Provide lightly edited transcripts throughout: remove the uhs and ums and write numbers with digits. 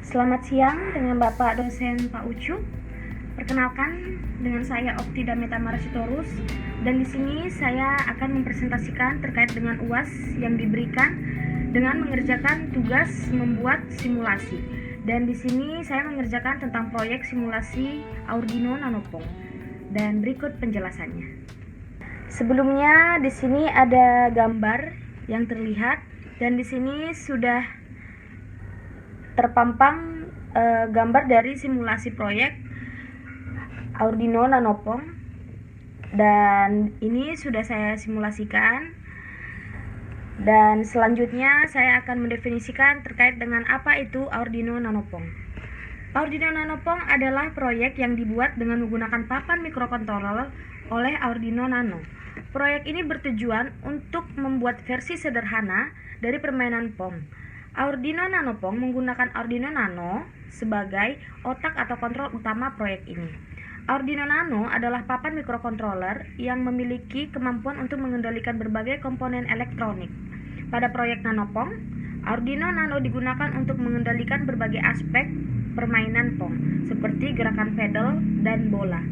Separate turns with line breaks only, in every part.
Selamat siang dengan Bapak dosen Pak Ucu. Perkenalkan, dengan saya Oktida Metamara Sitorus, dan di sini saya akan mempresentasikan terkait dengan UAS yang diberikan dengan mengerjakan tugas membuat simulasi. Dan di sini saya mengerjakan tentang proyek simulasi Arduino Nanopong. Dan berikut penjelasannya. Sebelumnya di sini ada gambar yang terlihat, dan di sini sudah terpampang gambar dari simulasi proyek Arduino Nanopong, dan ini sudah saya simulasikan. Dan selanjutnya saya akan mendefinisikan terkait dengan apa itu Arduino Nanopong. Arduino Nanopong adalah proyek yang dibuat dengan menggunakan papan mikrokontroler oleh Arduino Nano. Proyek ini bertujuan untuk membuat versi sederhana dari permainan POM. Arduino Nanopong menggunakan Arduino Nano sebagai otak atau kontrol utama proyek ini. Arduino Nano adalah papan mikrokontroler yang memiliki kemampuan untuk mengendalikan berbagai komponen elektronik. Pada proyek Nanopong, Arduino Nano digunakan untuk mengendalikan berbagai aspek permainan POM, seperti gerakan pedal dan bola.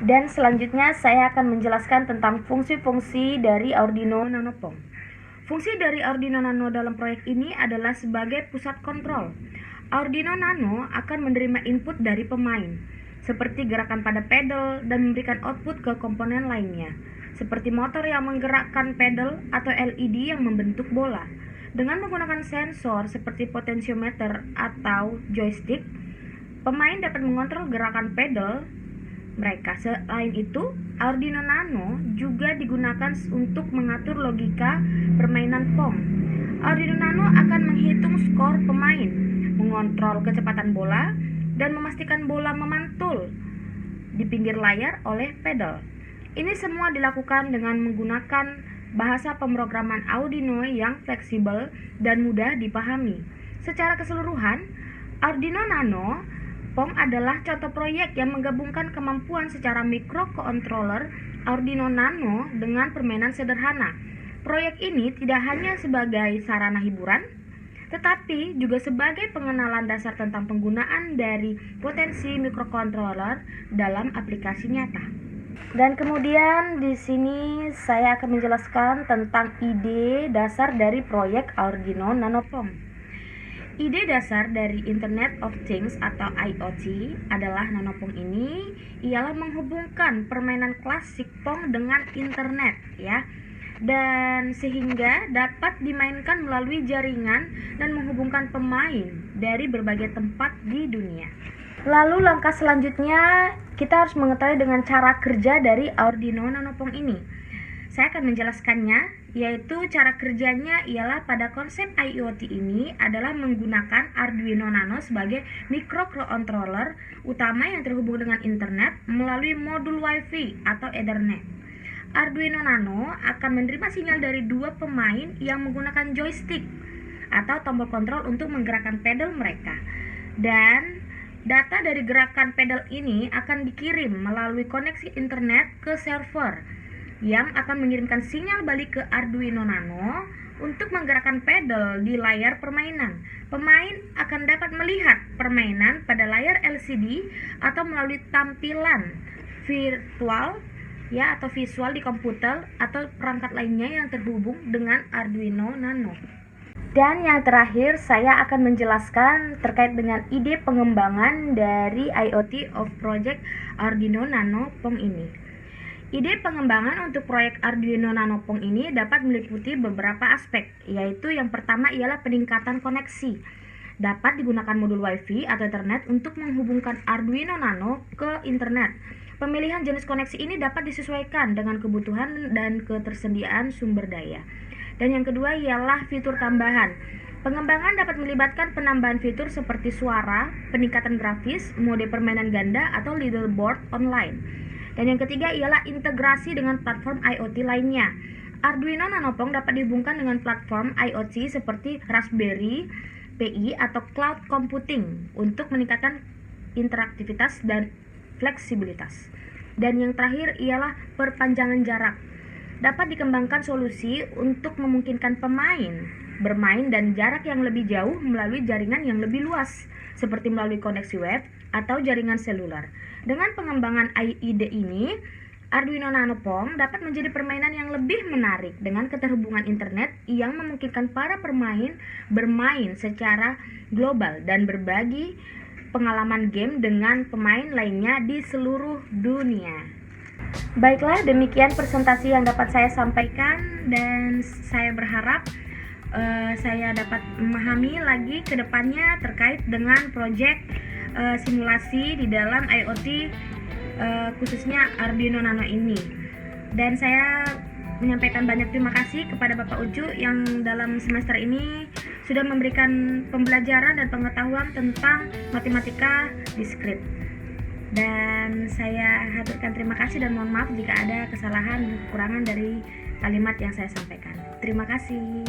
Dan selanjutnya saya akan menjelaskan tentang fungsi-fungsi dari Arduino Nanopong. Fungsi dari Arduino Nano dalam proyek ini adalah sebagai pusat kontrol. Arduino Nano akan menerima input dari pemain, seperti gerakan pada pedal, dan memberikan output ke komponen lainnya, seperti motor yang menggerakkan pedal atau LED yang membentuk bola. Dengan menggunakan sensor seperti potensiometer atau joystick, pemain dapat mengontrol gerakan pedal mereka. Selain itu, Arduino Nano juga digunakan untuk mengatur logika permainan POM. Arduino Nano akan menghitung skor pemain, mengontrol kecepatan bola, dan memastikan bola memantul di pinggir layar oleh pedal. Ini semua dilakukan dengan menggunakan bahasa pemrograman Arduino yang fleksibel dan mudah dipahami. Secara keseluruhan, Arduino Nano POM adalah contoh proyek yang menggabungkan kemampuan secara mikrokontroler Arduino Nano dengan permainan sederhana. Proyek ini tidak hanya sebagai sarana hiburan, tetapi juga sebagai pengenalan dasar tentang penggunaan dari potensi mikrokontroler dalam aplikasi nyata. Dan kemudian di sini saya akan menjelaskan tentang ide dasar dari proyek Arduino Nanopong. Ide dasar dari Internet of Things atau IoT adalah Nanopong ini ialah menghubungkan permainan klasik POM dengan internet, ya. Dan sehingga dapat dimainkan melalui jaringan dan menghubungkan pemain dari berbagai tempat di dunia. Lalu langkah selanjutnya kita harus mengetahui dengan cara kerja dari Arduino Nanopong ini. Saya akan menjelaskannya, yaitu cara kerjanya ialah pada konsep IoT ini adalah menggunakan Arduino Nano sebagai mikrokontroler utama yang terhubung dengan internet melalui modul Wi-Fi atau Ethernet. Arduino Nano akan menerima sinyal dari dua pemain yang menggunakan joystick atau tombol kontrol untuk menggerakkan pedal mereka. Dan data dari gerakan pedal ini akan dikirim melalui koneksi internet ke server yang akan mengirimkan sinyal balik ke Arduino Nano untuk menggerakkan pedal di layar permainan. Pemain akan dapat melihat permainan pada layar LCD atau melalui tampilan virtual, ya, atau visual di komputer atau perangkat lainnya yang terhubung dengan Arduino Nano. Dan yang terakhir saya akan menjelaskan terkait dengan ide pengembangan dari IoT of Project Arduino Nanopong ini. Ide pengembangan untuk proyek Arduino Nanopong ini dapat meliputi beberapa aspek, yaitu yang pertama ialah peningkatan koneksi. Dapat digunakan modul Wi-Fi atau Ethernet untuk menghubungkan Arduino Nano ke internet. Pemilihan jenis koneksi ini dapat disesuaikan dengan kebutuhan dan ketersediaan sumber daya. Dan yang kedua ialah fitur tambahan. Pengembangan dapat melibatkan penambahan fitur seperti suara, peningkatan grafis, mode permainan ganda, atau leaderboard online. Dan yang ketiga ialah integrasi dengan platform IoT lainnya. Arduino Nanopong dapat dihubungkan dengan platform IoT seperti Raspberry Pi atau cloud computing untuk meningkatkan interaktivitas dan fleksibilitas. Dan yang terakhir ialah perpanjangan jarak. Dapat dikembangkan solusi untuk memungkinkan pemain bermain dan jarak yang lebih jauh melalui jaringan yang lebih luas, seperti melalui koneksi web atau jaringan seluler. Dengan pengembangan ide ini, Arduino Nano Pong dapat menjadi permainan yang lebih menarik dengan keterhubungan internet yang memungkinkan para pemain bermain secara global dan berbagi pengalaman game dengan pemain lainnya di seluruh dunia. Baiklah, demikian presentasi yang dapat saya sampaikan dan saya berharap saya dapat memahami lagi ke depannya terkait dengan proyek simulasi di dalam IoT khususnya Arduino Nano ini. Dan saya menyampaikan banyak terima kasih kepada Bapak Ucu yang dalam semester ini sudah memberikan pembelajaran dan pengetahuan tentang matematika diskrit. Dan saya haturkan terima kasih dan mohon maaf jika ada kesalahan dan kekurangan dari kalimat yang saya sampaikan. Terima kasih.